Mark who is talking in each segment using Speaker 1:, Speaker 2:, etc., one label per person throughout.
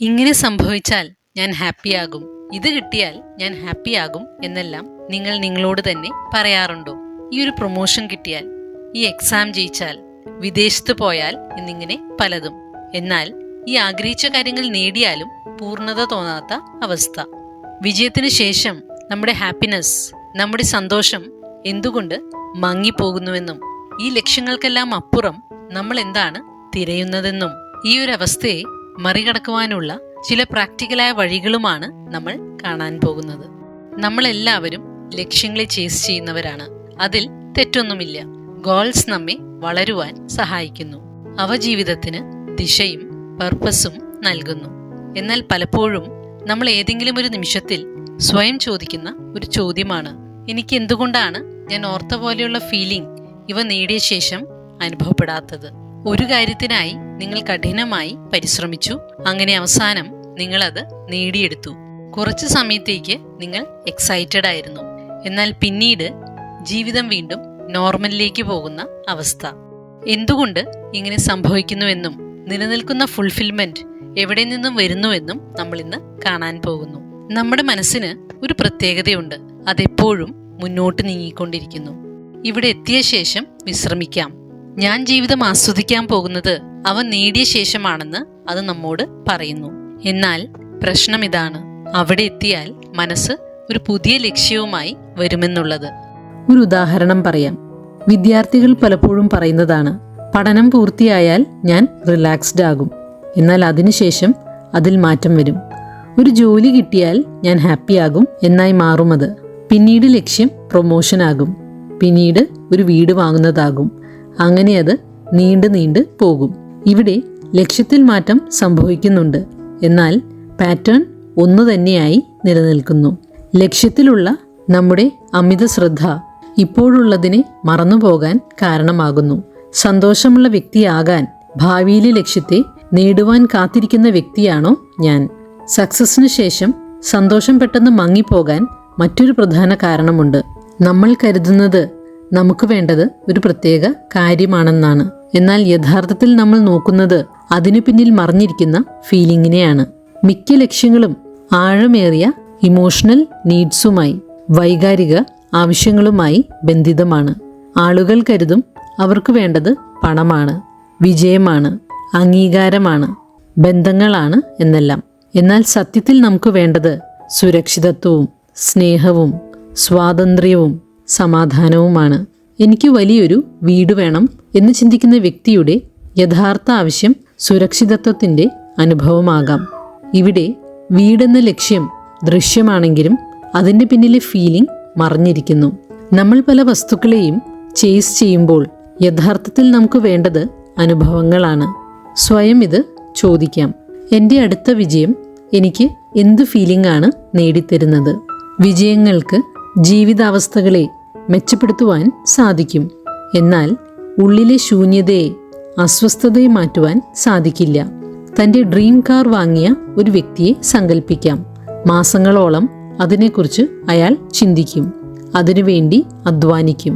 Speaker 1: ഇങ്ങനെ സംഭവിച്ചാൽ ഞാൻ ഹാപ്പിയാകും, ഇത് കിട്ടിയാൽ ഞാൻ ഹാപ്പിയാകും എന്നെല്ലാം നിങ്ങൾ നിങ്ങളോട് തന്നെ പറയാറുണ്ടോ? ഈ ഒരു പ്രൊമോഷൻ കിട്ടിയാൽ, ഈ എക്സാം ജയിച്ചാൽ, വിദേശത്ത് പോയാൽ എന്നിങ്ങനെ പലതും. എന്നാൽ ഈ ആഗ്രഹിച്ച കാര്യങ്ങൾ നേടിയാലും പൂർണ്ണത തോന്നാത്ത അവസ്ഥ. വിജയത്തിന് ശേഷം നമ്മുടെ ഹാപ്പിനെസ്, നമ്മുടെ സന്തോഷം എന്തുകൊണ്ട് മങ്ങിപ്പോകുന്നുവെന്നും ഈ ലക്ഷ്യങ്ങൾക്കെല്ലാം അപ്പുറം നമ്മൾ എന്താണ് തിരയുന്നതെന്നും ഈ ഒരു അവസ്ഥയെ മറികടക്കുവാനുള്ള ചില പ്രാക്ടിക്കലായ വഴികളുമാണ് നമ്മൾ കാണാൻ പോകുന്നത്. നമ്മളെല്ലാവരും ലക്ഷ്യങ്ങളെ ചേസ് ചെയ്യുന്നവരാണ്. അതിൽ തെറ്റൊന്നുമില്ല. ഗോൾസ് നമ്മെ വളരുവാൻ സഹായിക്കുന്നു. അവ ജീവിതത്തിന് ദിശയും പർപ്പസും നൽകുന്നു. എന്നാൽ പലപ്പോഴും നമ്മൾ ഏതെങ്കിലും ഒരു നിമിഷത്തിൽ സ്വയം ചോദിക്കുന്ന ഒരു ചോദ്യമാണ്, എനിക്ക് എന്തുകൊണ്ടാണ് ഞാൻ ഓർത്ത പോലെയുള്ള ഫീലിംഗ് ഇവ നേടിയ ശേഷം അനുഭവപ്പെടാത്തത്? ഒരു കാര്യത്തിനായി നിങ്ങൾ കഠിനമായി പരിശ്രമിച്ചു, അങ്ങനെ അവസാനം നിങ്ങൾ അത് നേടിയെടുത്തു. കുറച്ചു സമയത്തേക്ക് നിങ്ങൾ എക്സൈറ്റഡ് ആയിരുന്നു. എന്നാൽ പിന്നീട് ജീവിതം വീണ്ടും നോർമലിലേക്ക് പോകുന്ന അവസ്ഥ. എന്തുകൊണ്ട് ഇങ്ങനെ സംഭവിക്കുന്നുവെന്നും നിലനിൽക്കുന്ന ഫുൾഫിൽമെന്റ് എവിടെ നിന്നും വരുന്നുവെന്നും നമ്മൾ ഇന്ന് കാണാൻ പോകുന്നു. നമ്മുടെ മനസ്സിന് ഒരു പ്രത്യേകതയുണ്ട്. അതെപ്പോഴും മുന്നോട്ട് നീങ്ങിക്കൊണ്ടിരിക്കുന്നു. ഇവിടെ എത്തിയ ശേഷം വിശ്രമിക്കാം. ഞാൻ ജീവിതം ആസ്വദിക്കാൻ പോകുന്നത് അവ നേടിയ ശേഷമാണെന്ന് അത് നമ്മോട് പറയുന്നു. എന്നാൽ പ്രശ്നം ഇതാണ്, അവിടെ എത്തിയാൽ മനസ്സ് ഒരു പുതിയ ലക്ഷ്യവുമായി വരുമെന്നുള്ളത്. ഒരു ഉദാഹരണം പറയാം. വിദ്യാർത്ഥികൾ പലപ്പോഴും പറയുന്നതാണ്, പഠനം പൂർത്തിയായാൽ ഞാൻ റിലാക്സ്ഡ് ആകും. എന്നാൽ അതിനുശേഷം അതിൽ മാറ്റം വരും. ഒരു ജോലി കിട്ടിയാൽ ഞാൻ ഹാപ്പിയാകും എന്നായി മാറുമത്. പിന്നീട് ലക്ഷ്യം പ്രൊമോഷൻ ആകും. പിന്നീട് ഒരു വീട് വാങ്ങുന്നതാകും. അങ്ങനെ അത് നീണ്ടു പോകും. ഇവിടെ ലക്ഷ്യത്തിൽ മാറ്റം സംഭവിക്കുന്നുണ്ട്, എന്നാൽ പാറ്റേൺ ഒന്നു തന്നെയായി നിലനിൽക്കുന്നു. ലക്ഷ്യത്തിലുള്ള നമ്മുടെ അമിത ശ്രദ്ധ ഇപ്പോഴുള്ളതിനെ മറന്നുപോകാൻ കാരണമാകുന്നു. സന്തോഷമുള്ള വ്യക്തിയാകാൻ ഭാവിയിലെ ലക്ഷ്യത്തെ നേടുവാൻ കാത്തിരിക്കുന്ന വ്യക്തിയാണോ ഞാൻ? സക്സസിന് ശേഷം സന്തോഷം പെട്ടെന്ന് മങ്ങിപ്പോകാൻ മറ്റൊരു പ്രധാന കാരണമുണ്ട്. നമ്മൾ കരുതുന്നത് നമുക്ക് വേണ്ടത് ഒരു പ്രത്യേക കാര്യമാണെന്നാണ്. എന്നാൽ യഥാർത്ഥത്തിൽ നമ്മൾ നോക്കുന്നത് അതിനു പിന്നിൽ മറഞ്ഞിരിക്കുന്ന ഫീലിങ്ങിനെയാണ്. മിക്ക ലക്ഷ്യങ്ങളും ആഴമേറിയ ഇമോഷണൽ നീഡ്സുമായി, വൈകാരിക ആവശ്യങ്ങളുമായി ബന്ധിതമാണ്. ആളുകൾ കരുതും അവർക്ക് വേണ്ടത് പണമാണ്, വിജയമാണ്, അംഗീകാരമാണ്, ബന്ധങ്ങളാണ് എന്നെല്ലാം. എന്നാൽ സത്യത്തിൽ നമുക്ക് വേണ്ടത് സുരക്ഷിതത്വവും സ്നേഹവും സ്വാതന്ത്ര്യവും സമാധാനവുമാണ്. എനിക്ക് വലിയൊരു വീട് വേണം എന്ന് ചിന്തിക്കുന്ന വ്യക്തിയുടെ യഥാർത്ഥ ആവശ്യം സുരക്ഷിതത്വത്തിൻ്റെ അനുഭവമാകാം. ഇവിടെ വീടെന്ന ലക്ഷ്യം ദൃശ്യമാണെങ്കിലും അതിൻ്റെ പിന്നിലെ ഫീലിംഗ് മറഞ്ഞിരിക്കുന്നു. നമ്മൾ പല വസ്തുക്കളെയും ചേസ് ചെയ്യുമ്പോൾ യഥാർത്ഥത്തിൽ നമുക്ക് വേണ്ടത് അനുഭവങ്ങളാണ്. സ്വയം ഇത് ചോദിക്കാം, എൻ്റെ അടുത്ത വിജയം എനിക്ക് എന്ത് ഫീലിംഗ് ആണ് നേടിത്തരുന്നത്? വിജയങ്ങൾക്ക് ജീവിതാവസ്ഥകളെ മെച്ചപ്പെടുത്തുവാൻ സാധിക്കും. എന്നാൽ ഉള്ളിലെ ശൂന്യതയെ, അസ്വസ്ഥതയെ മാറ്റുവാൻ സാധിക്കില്ല. തൻ്റെ ഡ്രീം കാർ വാങ്ങിയ ഒരു വ്യക്തിയെ സങ്കല്പിക്കാം. മാസങ്ങളോളം അതിനെക്കുറിച്ച് അയാൾ ചിന്തിക്കും, അതിനുവേണ്ടി അധ്വാനിക്കും,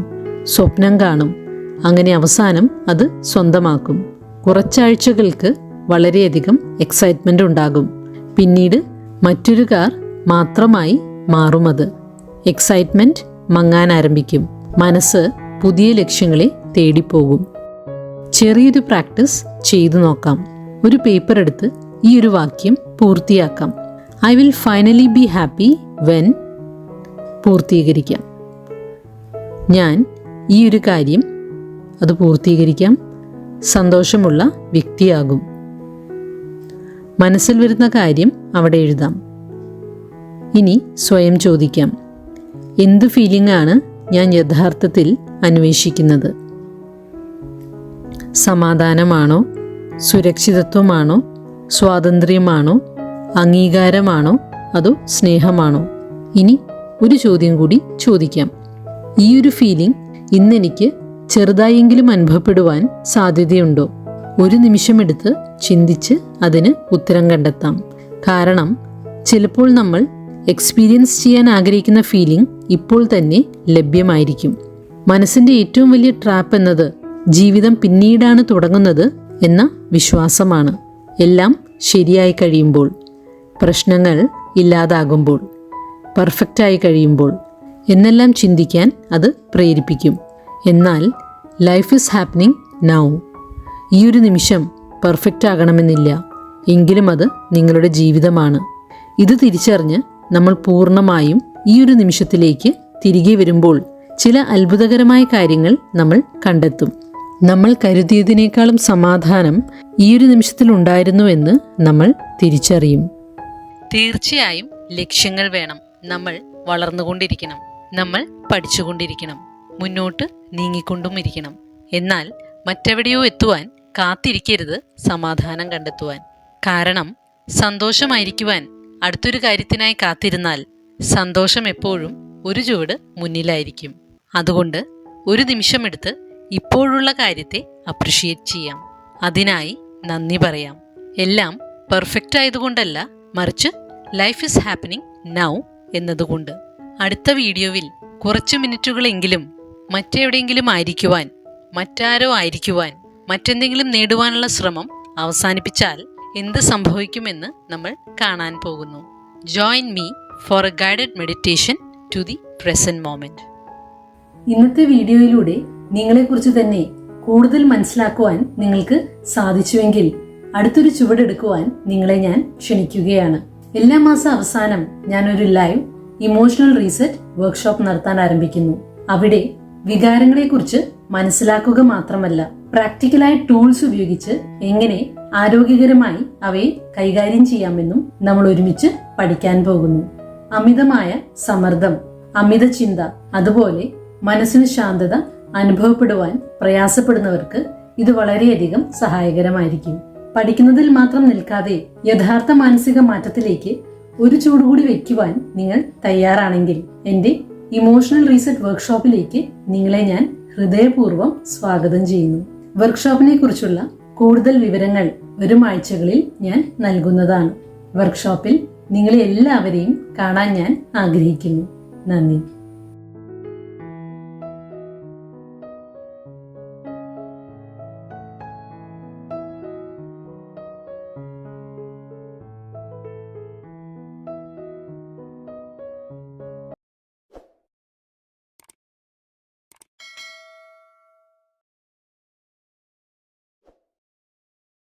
Speaker 1: സ്വപ്നം കാണും. അങ്ങനെ അവസാനം അത് സ്വന്തമാക്കും. കുറച്ചാഴ്ചകൾക്ക് വളരെയധികം എക്സൈറ്റ്മെൻ്റ് ഉണ്ടാകും. പിന്നീട് മറ്റൊരു കാർ മാത്രമായി മാറുമത്. എക്സൈറ്റ്മെൻറ്റ് മങ്ങാൻ ആരംഭിക്കും. മനസ്സ് പുതിയ ലക്ഷ്യങ്ങളെ തേടിപ്പോകും. ചെറിയൊരു പ്രാക്ടീസ് ചെയ്തു നോക്കാം. ഒരു പേപ്പർ എടുത്ത് ഈ ഒരു വാക്യം പൂർത്തിയാക്കാം. I will finally be happy when. പൂർത്തീകരിക്കാം. ഞാൻ ഈ ഒരു കാര്യം അത് പൂർത്തീകരിക്കാം, സന്തോഷമുള്ള വ്യക്തിയാകും. മനസ്സിൽ വരുന്ന കാര്യം അവിടെ എഴുതാം. ഇനി സ്വയം ചോദിക്കാം, എന്ത് ഫീലിംഗ് ആണ് ഞാൻ യഥാർത്ഥത്തിൽ അന്വേഷിക്കുന്നത്? സമാധാനമാണോ? സുരക്ഷിതത്വമാണോ? സ്വാതന്ത്ര്യമാണോ? അംഗീകാരമാണോ? അതോ സ്നേഹമാണോ? ഇനി ഒരു ചോദ്യം കൂടി ചോദിക്കാം. ഈ ഒരു ഫീലിംഗ് ഇന്നെനിക്ക് ചെറുതായെങ്കിലും അനുഭവപ്പെടുവാൻ സാധ്യതയുണ്ടോ? ഒരു നിമിഷമെടുത്ത് ചിന്തിച്ച് അതിന് ഉത്തരം കണ്ടെത്താം. കാരണം ചിലപ്പോൾ നമ്മൾ എക്സ്പീരിയൻസ് ചെയ്യാൻ ആഗ്രഹിക്കുന്ന ഫീലിംഗ് ഇപ്പോൾ തന്നെ ലഭ്യമായിരിക്കും. മനസ്സിൻ്റെ ഏറ്റവും വലിയ ട്രാപ്പ് എന്നത് ജീവിതം പിന്നീടാണ് തുടങ്ങുന്നത് എന്ന വിശ്വാസമാണ്. എല്ലാം ശരിയായി കഴിയുമ്പോൾ, പ്രശ്നങ്ങൾ ഇല്ലാതാകുമ്പോൾ, പെർഫെക്റ്റായി കഴിയുമ്പോൾ എന്നെല്ലാം ചിന്തിക്കാൻ അത് പ്രേരിപ്പിക്കും. എന്നാൽ ലൈഫ് ഈസ് ഹാപ്പനിങ് നൗ. ഈ ഒരു നിമിഷം പെർഫെക്റ്റ് ആകണമെന്നില്ല, എങ്കിലും അത് നിങ്ങളുടെ ജീവിതമാണ്. ഇത് തിരിച്ചറിഞ്ഞ് നമ്മൾ പൂർണ്ണമായും ഈ ഒരു നിമിഷത്തിലേക്ക് തിരികെ വരുമ്പോൾ ചില അത്ഭുതകരമായ കാര്യങ്ങൾ നമ്മൾ കണ്ടെത്തും. നമ്മൾ കരുതിയതിനേക്കാളും സമാധാനം ഈ ഒരു നിമിഷത്തിൽ ഉണ്ടായിരുന്നുവെന്ന് നമ്മൾ തിരിച്ചറിയും. തീർച്ചയായും ലക്ഷ്യങ്ങൾ വേണം. നമ്മൾ വളർന്നുകൊണ്ടിരിക്കണം, നമ്മൾ പഠിച്ചുകൊണ്ടിരിക്കണം, മുന്നോട്ട് നീങ്ങിക്കൊണ്ടും ഇരിക്കണം. എന്നാൽ മറ്റെവിടെയോ എത്തുവാൻ കാത്തിരിക്കരുത് സമാധാനം കണ്ടെത്തുവാൻ. കാരണം സന്തോഷമായിരിക്കുവാൻ അടുത്തൊരു കാര്യത്തിനായി കാത്തിരുന്നാൽ സന്തോഷം എപ്പോഴും ഒരു ചുവട് മുന്നിലായിരിക്കും. അതുകൊണ്ട് ഒരു നിമിഷമെടുത്ത് ഇപ്പോഴുള്ള കാര്യത്തെ അപ്രിഷിയേറ്റ് ചെയ്യാം. അതിനായി നന്ദി പറയാം. എല്ലാം പെർഫെക്റ്റ് ആയതുകൊണ്ടല്ല, മറിച്ച് ലൈഫ് ഈസ് ഹാപ്പനിങ് നൗ എന്നതുകൊണ്ട്. അടുത്ത വീഡിയോയിൽ കുറച്ച് മിനിറ്റുകളെങ്കിലും മറ്റെവിടെയെങ്കിലും ആയിരിക്കുവാൻ, മറ്റാരോ ആയിരിക്കുവാൻ, മറ്റെന്തെങ്കിലും നേടുവാനുള്ള ശ്രമം അവസാനിപ്പിച്ചാൽ എന്ത് സംഭവിക്കുമെന്ന് നമ്മൾ കാണാൻ പോകുന്നു. Join me for a guided meditation to the present moment. ഇന്നത്തെ വീഡിയോയിലൂടെ നിങ്ങളെക്കുറിച്ച് തന്നെ കൂടുതൽ മനസ്സിലാക്കുവാൻ നിങ്ങൾക്ക് സാധിച്ചുവെങ്കിൽ അടുത്തൊരു ചുവടെടുക്കുവാൻ നിങ്ങളെ ഞാൻ ക്ഷണിക്കുകയാണ്. എല്ലാ മാസ അവസാനം ഞാനൊരു ലൈവ് ഇമോഷണൽ റീസെറ്റ് വർക്ക്ഷോപ്പ് നടത്താൻ ആരംഭിക്കുന്നു. അവിടെ വികാരങ്ങളെക്കുറിച്ച് മനസ്സിലാക്കുക മാത്രമല്ല, പ്രാക്ടിക്കലായ ടൂൾസ് ഉപയോഗിച്ച് എങ്ങനെ ആരോഗ്യകരമായി അവയെ കൈകാര്യം ചെയ്യാമെന്നും നമ്മൾ ഒരുമിച്ച് പഠിക്കാൻ പോകുന്നു. അമിതമായ സമ്മർദ്ദം, അമിത ചിന്ത, അതുപോലെ മനസ്സിന് ശാന്തത അനുഭവപ്പെടുവാൻ പ്രയാസപ്പെടുന്നവർക്ക് ഇത് വളരെയധികം സഹായകരമായിരിക്കും. പഠിക്കുന്നതിൽ മാത്രം നിൽക്കാതെ യഥാർത്ഥ മാനസിക മാറ്റത്തിലേക്ക് ഒരു ചൂടുകൂടി വയ്ക്കുവാൻ നിങ്ങൾ തയ്യാറാണെങ്കിൽ എന്റെ ഇമോഷണൽ റീസെറ്റ് വർക്ക്ഷോപ്പിലേക്ക് നിങ്ങളെ ഞാൻ ഹൃദയപൂർവ്വം സ്വാഗതം ചെയ്യുന്നു. വർക്ക്ഷോപ്പിനെ കുറിച്ചുള്ള കൂടുതൽ വിവരങ്ങൾ വരും ആഴ്ചകളിൽ ഞാൻ നൽകുന്നതാണ്. വർക്ക്ഷോപ്പിൽ നിങ്ങളെ എല്ലാവരെയും കാണാൻ ഞാൻ ആഗ്രഹിക്കുന്നു. നന്ദി.